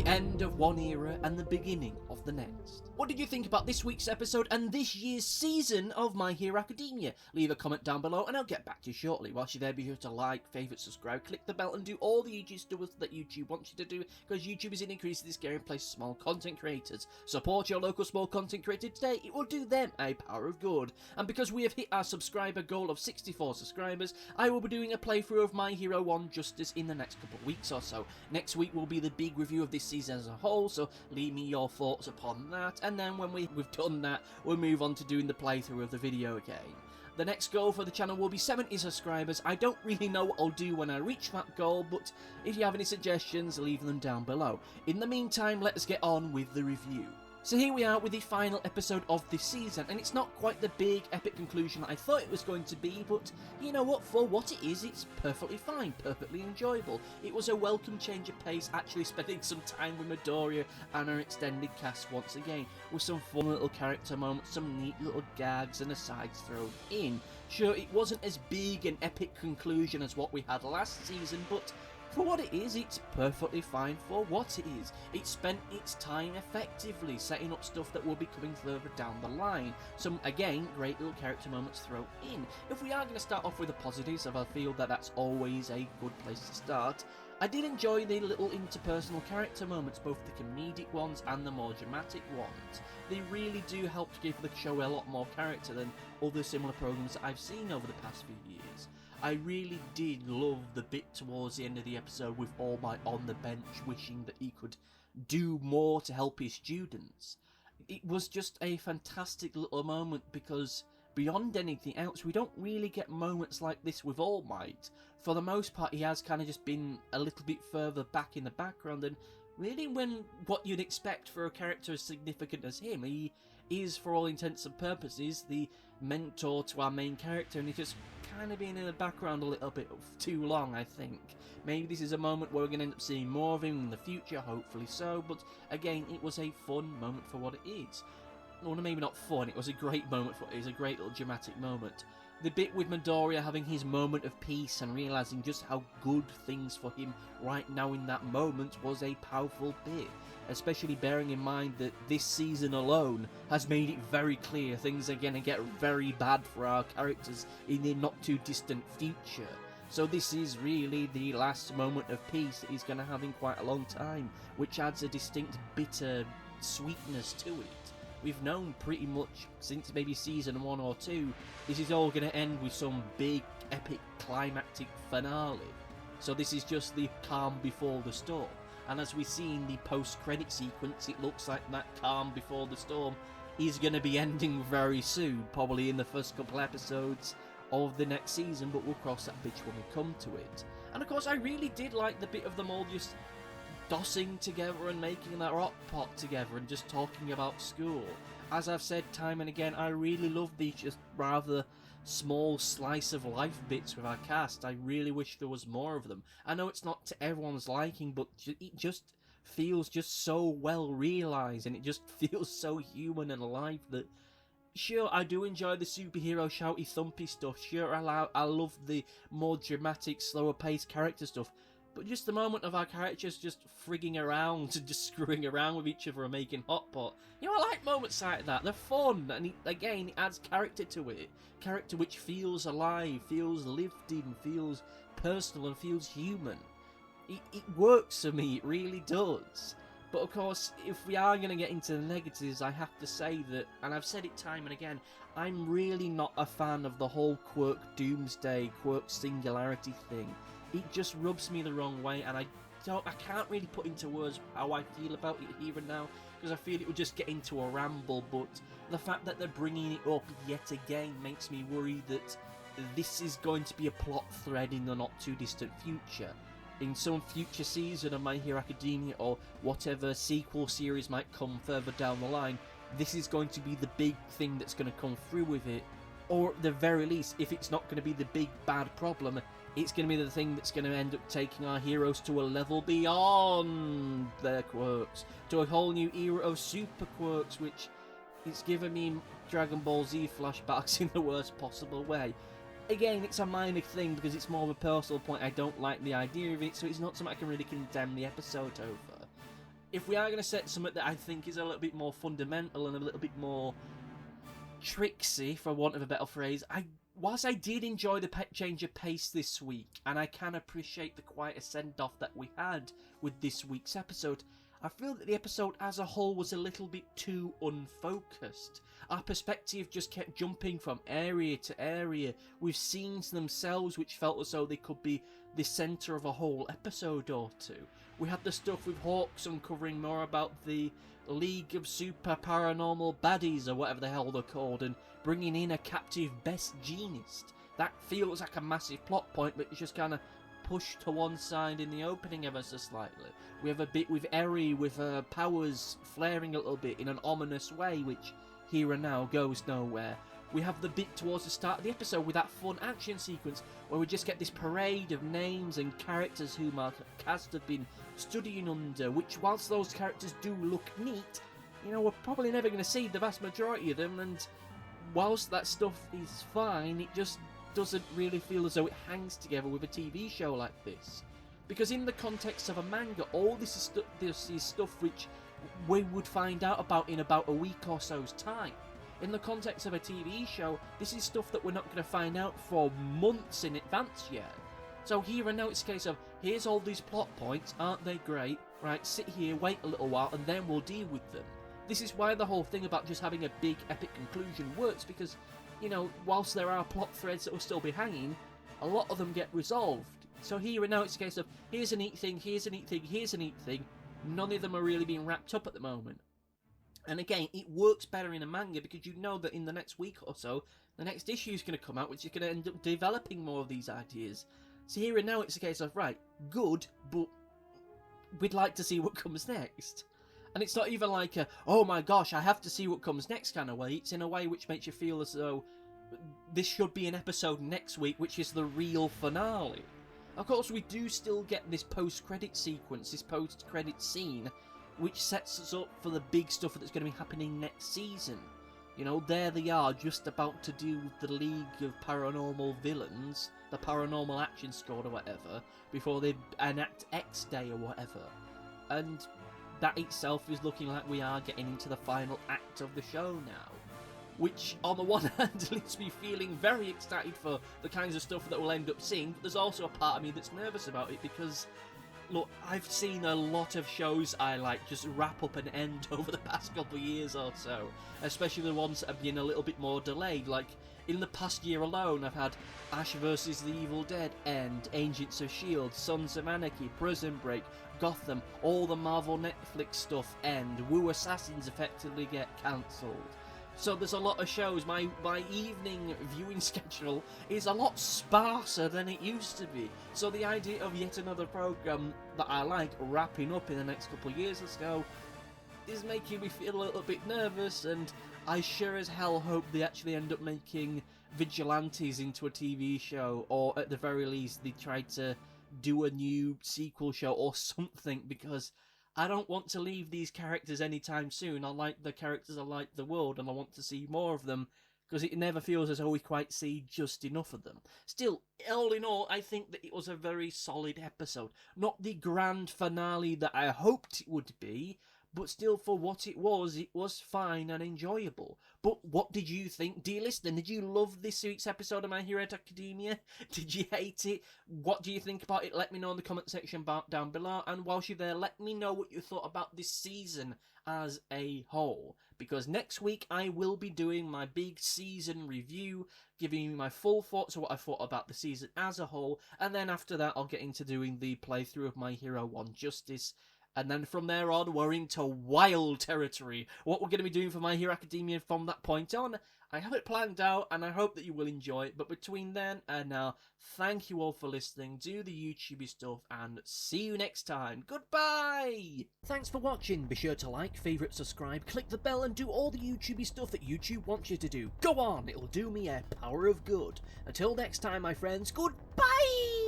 the end of one era and the beginning of the next. What did you think about this week's episode and this year's season of My Hero Academia? Leave a comment down below and I'll get back to you shortly. Whilst you're there, be sure to like, favourite, subscribe, click the bell and do all the YouTube stuff that YouTube wants you to do, because YouTube is increasing this game place small content creators. Support your local small content creator today, it will do them a power of good. And because we have hit our subscriber goal of 64 subscribers, I will be doing a playthrough of My Hero 1 Justice in the next couple of weeks or so. Next week will be the big review of this season as a whole, so leave me your thoughts upon that, and then when we've done that, we'll move on to doing the playthrough of the video again. The next goal for the channel will be 70 subscribers. I don't really know what I'll do when I reach that goal, but if you have any suggestions, leave them down below. In the meantime, let's get on with the review. So here we are with the final episode of this season, and it's not quite the big epic conclusion that I thought it was going to be, but you know what, for what it is, it's perfectly fine, perfectly enjoyable. It was a welcome change of pace, actually spending some time with Midoriya and her extended cast once again, with some fun little character moments, some neat little gags and asides thrown in. Sure, it wasn't as big an epic conclusion as what we had last season, but for what it is, it's perfectly fine for what it is. It spent its time effectively setting up stuff that will be coming further down the line. Some, again, great little character moments thrown in. If we are going to start off with the positives, I feel that that's always a good place to start. I did enjoy the little interpersonal character moments, both the comedic ones and the more dramatic ones. They really do help to give the show a lot more character than other similar programs that I've seen over the past few years. I really did love the bit towards the end of the episode with All Might on the bench wishing that he could do more to help his students. It was just a fantastic little moment, because beyond anything else, we don't really get moments like this with All Might. For the most part, he has kind of just been a little bit further back in the background, and really when what you'd expect for a character as significant as him. He is, for all intents and purposes, the mentor to our main character, and he's just kind of been in the background a little bit too long, I think. Maybe this is a moment where we're going to end up seeing more of him in the future, hopefully so, but again, it was a fun moment for what it is. Well, maybe not fun, it was a great moment for it. It was a great little dramatic moment. The bit with Midoriya having his moment of peace and realising just how good things for him right now in that moment was a powerful bit. Especially bearing in mind that this season alone has made it very clear things are going to get very bad for our characters in the not too distant future. So this is really the last moment of peace that he's going to have in quite a long time, which adds a distinct bitter sweetness to it. We've known pretty much since maybe season 1 or 2, this is all going to end with some big epic climactic finale. So this is just the calm before the storm. And as we see in the post-credit sequence, it looks like that calm before the storm is going to be ending very soon, probably in the first couple episodes of the next season, but we'll cross that bridge when we come to it. And of course, I really did like the bit of them all just dossing together and making that rock pot together and just talking about school. As I've said time and again, I really love these just rather small slice of life bits with our cast. I really wish there was more of them. I know it's not to everyone's liking, but it just feels just so well realised, and it just feels so human and alive that, sure, I do enjoy the superhero shouty thumpy stuff. Sure, I love the more dramatic, slower paced character stuff. But just the moment of our characters just frigging around and just screwing around with each other and making hot pot. You know, I like moments like that. They're fun. And it adds character to it. Character which feels alive, feels lived in, feels personal and feels human. It works for me. It really does. But of course, if we are going to get into the negatives, I have to say that, and I've said it time and again, I'm really not a fan of the whole quirk doomsday, quirk singularity thing. It just rubs me the wrong way, and I can't really put into words how I feel about it here and now, because I feel it would just get into a ramble, but the fact that they're bringing it up yet again makes me worry that this is going to be a plot thread in the not too distant future. In some future season of My Hero Academia, or whatever sequel series might come further down the line, this is going to be the big thing that's going to come through with it. Or at the very least, if it's not going to be the big bad problem, it's going to be the thing that's going to end up taking our heroes to a level beyond their quirks, to a whole new era of super quirks, which it's given me Dragon Ball Z flashbacks in the worst possible way. Again, it's a minor thing because it's more of a personal point. I don't like the idea of it, so it's not something I can really condemn the episode over. if we are going to set something that I think is a little bit more fundamental and a little bit more tricksy, for want of a better phrase, whilst I did enjoy the change of pace this week, and I can appreciate the quieter send-off that we had with this week's episode, I feel that the episode as a whole was a little bit too unfocused. Our perspective just kept jumping from area to area, with scenes themselves which felt as though they could be the centre of a whole episode or two. We had the stuff with Hawks uncovering more about the League of Super Paranormal Baddies, or whatever the hell they're called, and bringing in a captive best genist. That feels like a massive plot point, but it's just kind of pushed to one side in the opening ever so slightly. We have a bit with Eri with her powers flaring a little bit in an ominous way, which here and now goes nowhere. We have the bit towards the start of the episode with that fun action sequence where we just get this parade of names and characters whom our cast have been studying under, which, whilst those characters do look neat, you know, we're probably never going to see the vast majority of them, and whilst that stuff is fine, it just doesn't really feel as though it hangs together with a TV show like this. Because in the context of a manga, all this is stuff which we would find out about in about a week or so's time. In the context of a TV show, this is stuff that we're not going to find out for months in advance yet. So here and now it's a case of, here's all these plot points, aren't they great? Right, sit here, wait a little while, and then we'll deal with them. This is why the whole thing about just having a big epic conclusion works, because, you know, whilst there are plot threads that will still be hanging, a lot of them get resolved. So here and now it's a case of, here's a neat thing, here's a neat thing, here's a neat thing. None of them are really being wrapped up at the moment. And again, it works better in a manga because you know that in the next week or so, the next issue is going to come out, which is going to end up developing more of these ideas. So here and now it's a case of, right, good, but we'd like to see what comes next. And it's not even like a, oh my gosh, I have to see what comes next kind of way. It's in a way which makes you feel as though this should be an episode next week, which is the real finale. Of course, we do still get this post-credit sequence, this post-credit scene, which sets us up for the big stuff that's going to be happening next season. You know, there they are, just about to do the League of Paranormal Villains, the Paranormal Action Squad or whatever, before they enact X Day or whatever. And that itself is looking like we are getting into the final act of the show now. Which, on the one hand, leaves me feeling very excited for the kinds of stuff that we'll end up seeing, but there's also a part of me that's nervous about it because, look, I've seen a lot of shows I like just wrap up and end over the past couple of years or so, especially the ones that have been a little bit more delayed. Like, in the past year alone, I've had Ash vs. the Evil Dead end, Agents of S.H.I.E.L.D., Sons of Anarchy, Prison Break, Gotham, all the Marvel Netflix stuff end, Wu Assassins effectively get cancelled. So there's a lot of shows. My evening viewing schedule is a lot sparser than it used to be. So the idea of yet another programme that I like wrapping up in the next couple of years or so is making me feel a little bit nervous, and I sure as hell hope they actually end up making Vigilantes into a TV show, or at the very least they try to do a new sequel show or something, because I don't want to leave these characters anytime soon. I like the characters, I like the world, and I want to see more of them, because it never feels as though we quite see just enough of them. Still, all in all, I think that it was a very solid episode. Not the grand finale that I hoped it would be, but still, for what it was fine and enjoyable. But what did you think, dear listener? Did you love this week's episode of My Hero Academia? Did you hate it? What do you think about it? Let me know in the comment section down below. And whilst you're there, let me know what you thought about this season as a whole. Because next week, I will be doing my big season review, giving you my full thoughts of what I thought about the season as a whole. And then after that, I'll get into doing the playthrough of My Hero 1 Justice. And then from there on, we're into wild territory. What we're going to be doing for My Hero Academia from that point on, I have it planned out, and I hope that you will enjoy it. But between then and now, thank you all for listening, do the YouTubey stuff, and see you next time. Goodbye! Thanks for watching. Be sure to like, favourite, subscribe, click the bell, and do all the YouTubey stuff that YouTube wants you to do. Go on, it'll do me a power of good. Until next time, my friends, goodbye!